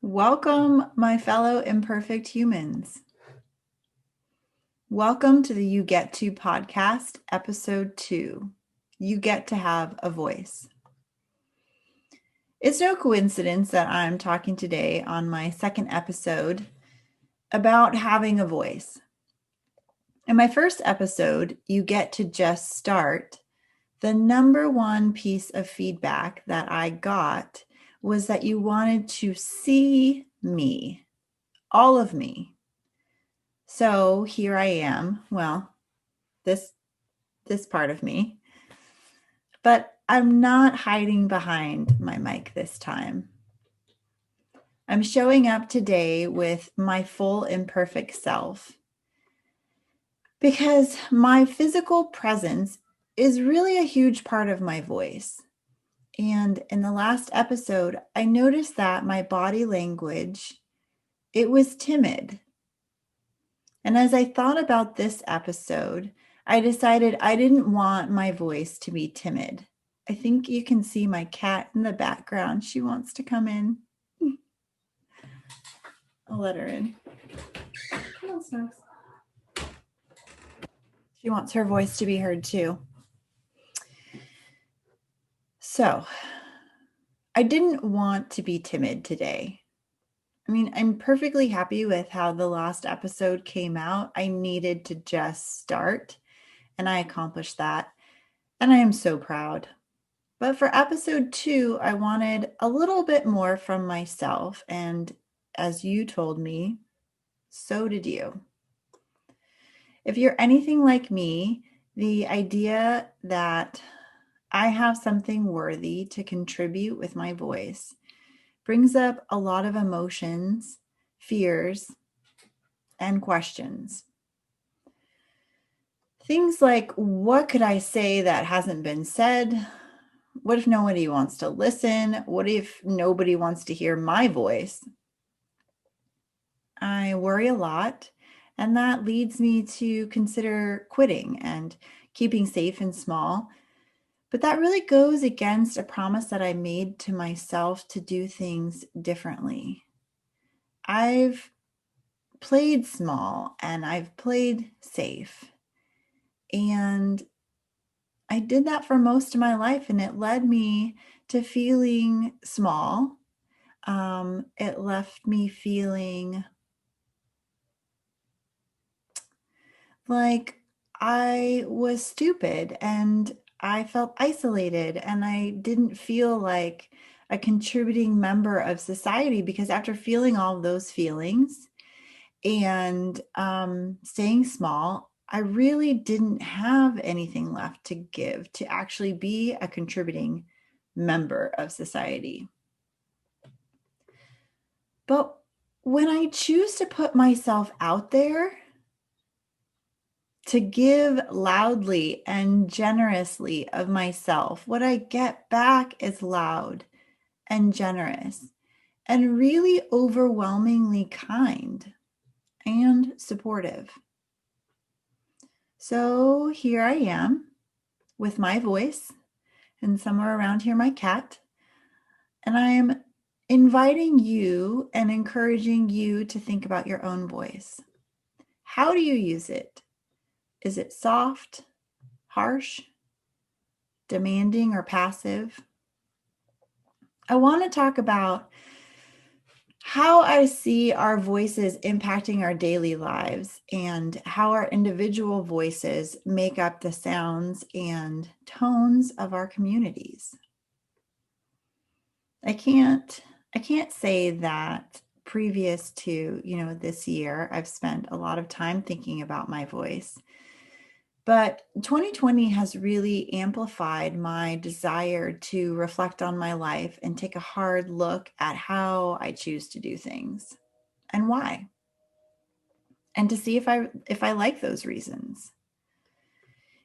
Welcome, my fellow imperfect humans. Welcome to the You Get To podcast, episode 2. You get to have a voice. It's no coincidence that I'm talking today on my second episode about having a voice. In my first episode, You Get to Just Start, the number one piece of feedback that I got was that you wanted to see me, all of me. So here I am. Well, this part of me. But I'm not hiding behind my mic this time. I'm showing up today with my full imperfect self because my physical presence is really a huge part of my voice. And in the last episode, I noticed that my body language, it was timid. And as I thought about this episode, I decided I didn't want my voice to be timid. I think you can see my cat in the background. She wants to come in. I'll let her in. Come on, Snugs. She wants her voice to be heard too. So, I didn't want to be timid today. I mean, I'm perfectly happy with how the last episode came out. I needed to just start, and I accomplished that. And I am so proud. But for episode 2, I wanted a little bit more from myself. And as you told me, so did you. If you're anything like me, the idea that I have something worthy to contribute with my voice brings up a lot of emotions, fears, and questions. Things like, what could I say that hasn't been said? What if nobody wants to listen? What if nobody wants to hear my voice? I worry a lot, and that leads me to consider quitting and keeping safe and small. But that really goes against a promise that I made to myself to do things differently. I've played small and I've played safe. And I did that for most of my life, and it led me to feeling small. It left me feeling like I was stupid and I felt isolated and I didn't feel like a contributing member of society, because after feeling all of those feelings and staying small, I really didn't have anything left to give to actually be a contributing member of society. But when I choose to put myself out there, to give loudly and generously of myself, what I get back is loud and generous and really overwhelmingly kind and supportive. So here I am with my voice, and somewhere around here, my cat, and I am inviting you and encouraging you to think about your own voice. How do you use it? Is it soft, harsh, demanding, or passive? I want to talk about how I see our voices impacting our daily lives and how our individual voices make up the sounds and tones of our communities. I can't say that previous to, this year, I've spent a lot of time thinking about my voice. But 2020 has really amplified my desire to reflect on my life and take a hard look at how I choose to do things and why. And to see if I like those reasons.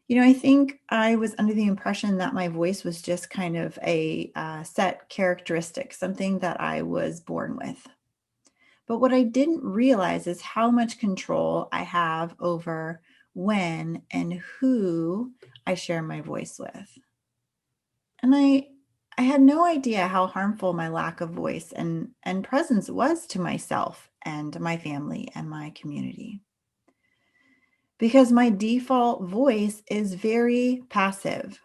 I think I was under the impression that my voice was just kind of a set characteristic, something that I was born with. But what I didn't realize is how much control I have over when and who I share my voice with. And I had no idea how harmful my lack of voice and presence was to myself and my family and my community. Because my default voice is very passive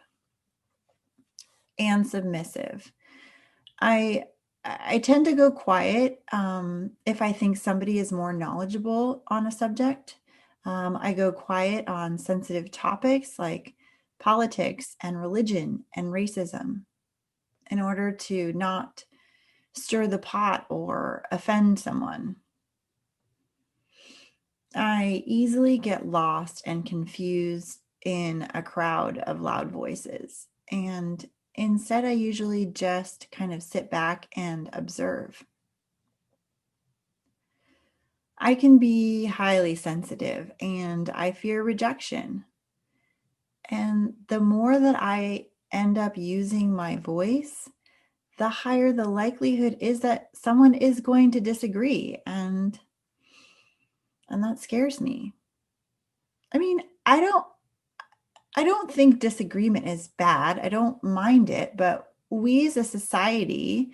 and submissive. I I tend to go quiet if I think somebody is more knowledgeable on a subject. I go quiet on sensitive topics like politics and religion and racism in order to not stir the pot or offend someone. I easily get lost and confused in a crowd of loud voices. And instead, I usually just kind of sit back and observe. I can be highly sensitive and I fear rejection. And the more that I end up using my voice, the higher the likelihood is that someone is going to disagree. And that scares me. I mean, I don't think disagreement is bad. I don't mind it, but we as a society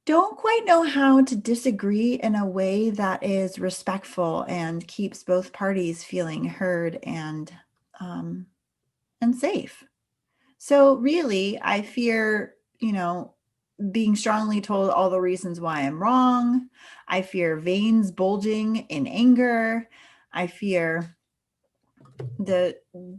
don't quite know how to disagree in a way that is respectful and keeps both parties feeling heard um, and safe. So really, I fear, being strongly told all the reasons why I'm wrong. I fear veins bulging in anger. I fear the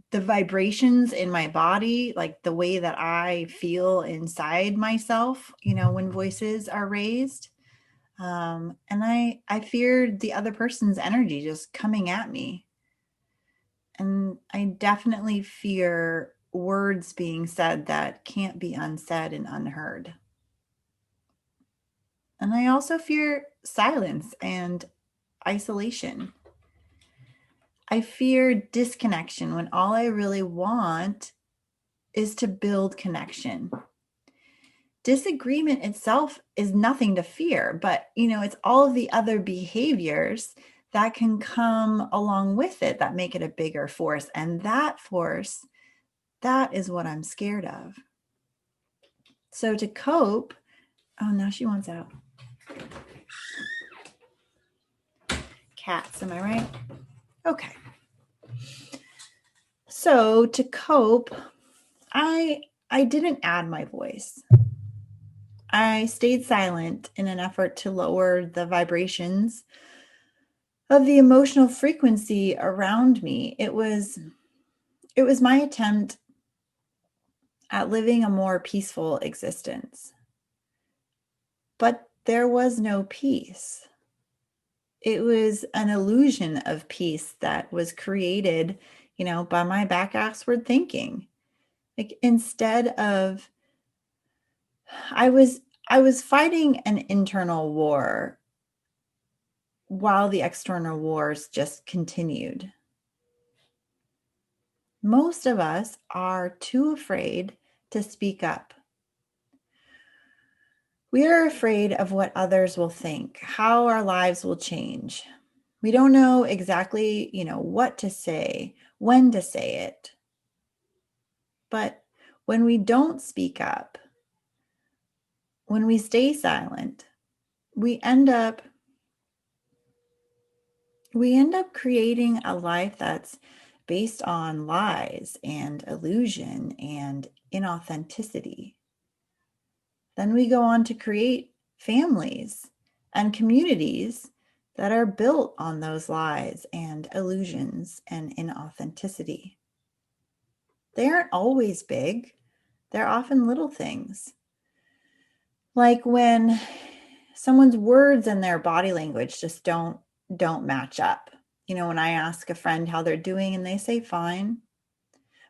the vibrations in my body, like the way that I feel inside myself, when voices are raised. And I feared the other person's energy just coming at me. And I definitely fear words being said that can't be unsaid and unheard. And I also fear silence and isolation. I fear disconnection when all I really want is to build connection. Disagreement itself is nothing to fear, but it's all of the other behaviors that can come along with it that make it a bigger force. And that force, that is what I'm scared of. So to cope, oh, now she wants out. Cats, am I right? Okay. So to cope, I didn't add my voice. I stayed silent in an effort to lower the vibrations of the emotional frequency around me. It was my attempt at living a more peaceful existence. But there was no peace. It was an illusion of peace that was created, by my back assward thinking. Like instead of I was fighting an internal war while the external wars just continued. Most of us are too afraid to speak up. We are afraid of what others will think, how our lives will change. We don't know exactly, what to say, when to say it. But when we don't speak up, when we stay silent, we end up creating a life that's based on lies and illusion and inauthenticity. Then we go on to create families and communities that are built on those lies and illusions and inauthenticity. They aren't always big, they're often little things. Like when someone's words and their body language just don't match up. When I ask a friend how they're doing and they say fine,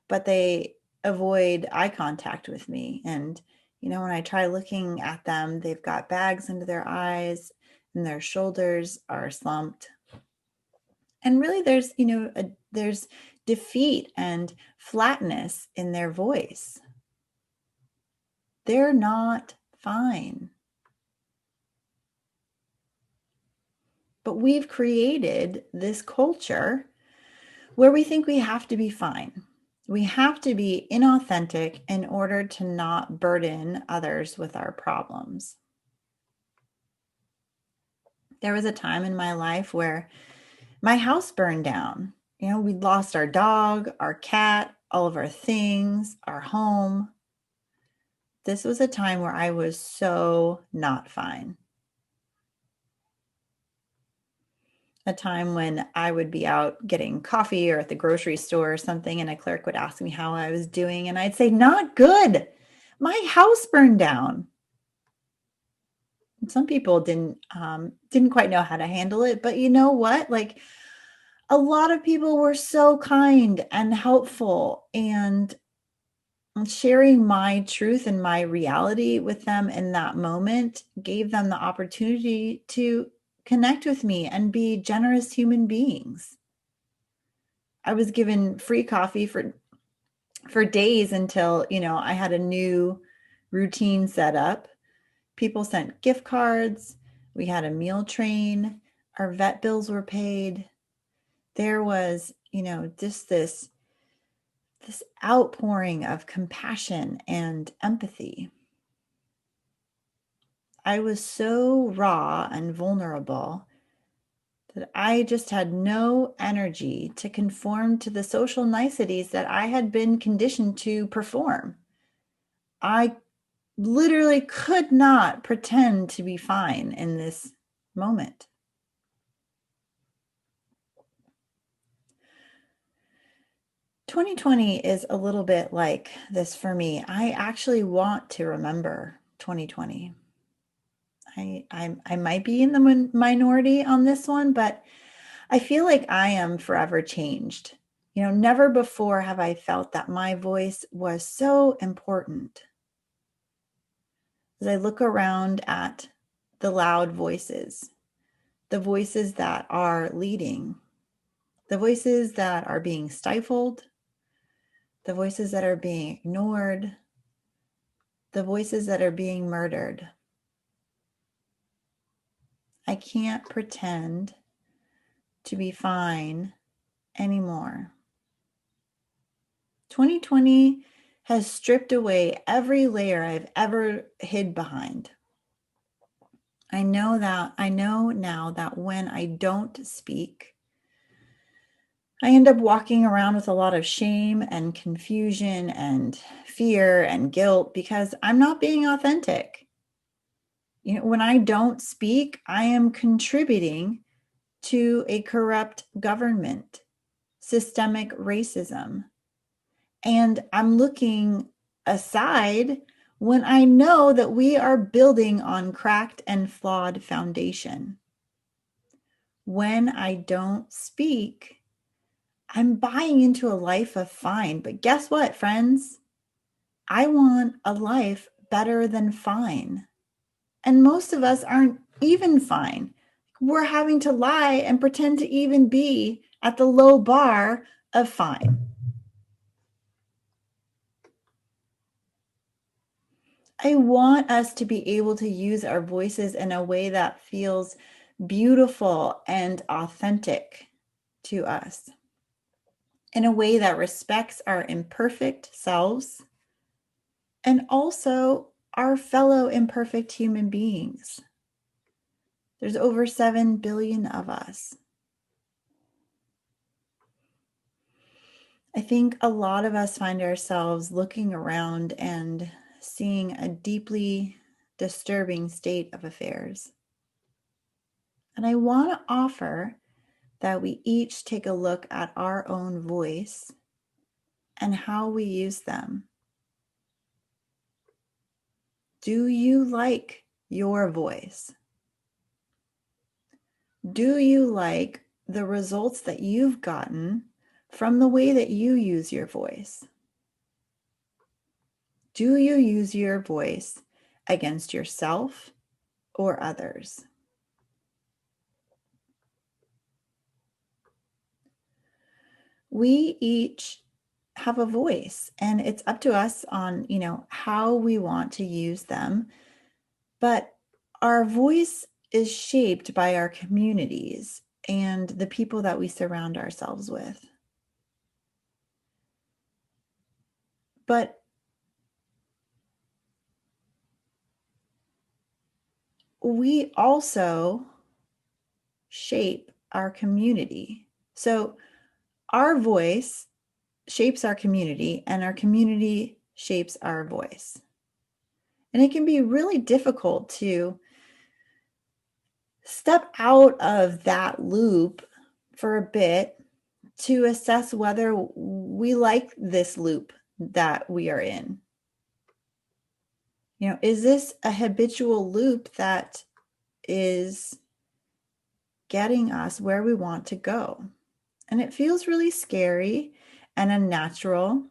but they avoid eye contact with me. And, when I try looking at them, they've got bags under their eyes and their shoulders are slumped. And really there's defeat and flatness in their voice. They're not fine. But we've created this culture where we think we have to be fine. We have to be inauthentic in order to not burden others with our problems. There was a time in my life where my house burned down. We'd lost our dog, our cat, all of our things, our home. This was a time where I was so not fine. A time when I would be out getting coffee or at the grocery store or something, and a clerk would ask me how I was doing, and I'd say, "Not good. My house burned down." Some people didn't quite know how to handle it, but you know what? Like, a lot of people were so kind and helpful, and sharing my truth and my reality with them in that moment gave them the opportunity to connect with me and be generous human beings. I was given free coffee for days until, I had a new routine set up. People sent gift cards. We had a meal train. Our vet bills were paid. There was, just this outpouring of compassion and empathy. I was so raw and vulnerable that I just had no energy to conform to the social niceties that I had been conditioned to perform. I literally could not pretend to be fine in this moment. "2020 is a little bit like this for me. I actually want to remember 2020. I might be in the minority on this one, but I feel like I am forever changed. Never before have I felt that my voice was so important. As I look around at the loud voices, the voices that are leading, the voices that are being stifled, the voices that are being ignored, the voices that are being murdered, I can't pretend to be fine anymore. 2020 has stripped away every layer I've ever hid behind. I know now that when I don't speak, I end up walking around with a lot of shame and confusion and fear and guilt because I'm not being authentic. When I don't speak, I am contributing to a corrupt government, systemic racism. And I'm looking aside when I know that we are building on cracked and flawed foundation. When I don't speak, I'm buying into a life of fine. But guess what, friends? I want a life better than fine. And most of us aren't even fine. We're having to lie and pretend to even be at the low bar of fine. I want us to be able to use our voices in a way that feels beautiful and authentic to us, in a way that respects our imperfect selves and also our fellow imperfect human beings. There's over 7 billion of us. I think a lot of us find ourselves looking around and seeing a deeply disturbing state of affairs. And I want to offer that we each take a look at our own voice and how we use them. Do you like your voice? Do you like the results that you've gotten from the way that you use your voice? Do you use your voice against yourself or others? We each have a voice, and it's up to us on, how we want to use them. But our voice is shaped by our communities and the people that we surround ourselves with. But we also shape our community. So our voice shapes our community, and our community shapes our voice. And it can be really difficult to step out of that loop for a bit to assess whether we like this loop that we are in. You know, is this a habitual loop that is getting us where we want to go? And it feels really scary and unnatural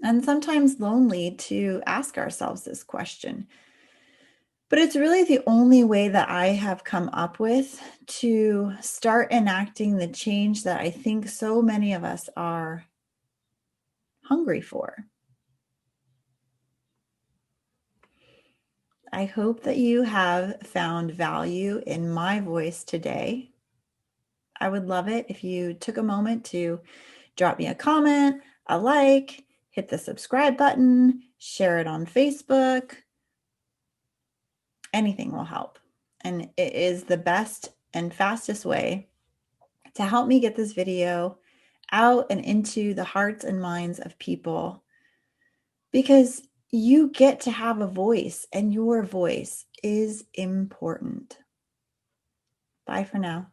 and sometimes lonely to ask ourselves this question. But it's really the only way that I have come up with to start enacting the change that I think so many of us are hungry for. I hope that you have found value in my voice today. I would love it if you took a moment to drop me a comment, a like, hit the subscribe button, share it on Facebook. Anything will help. And it is the best and fastest way to help me get this video out and into the hearts and minds of people, because you get to have a voice and your voice is important. Bye for now.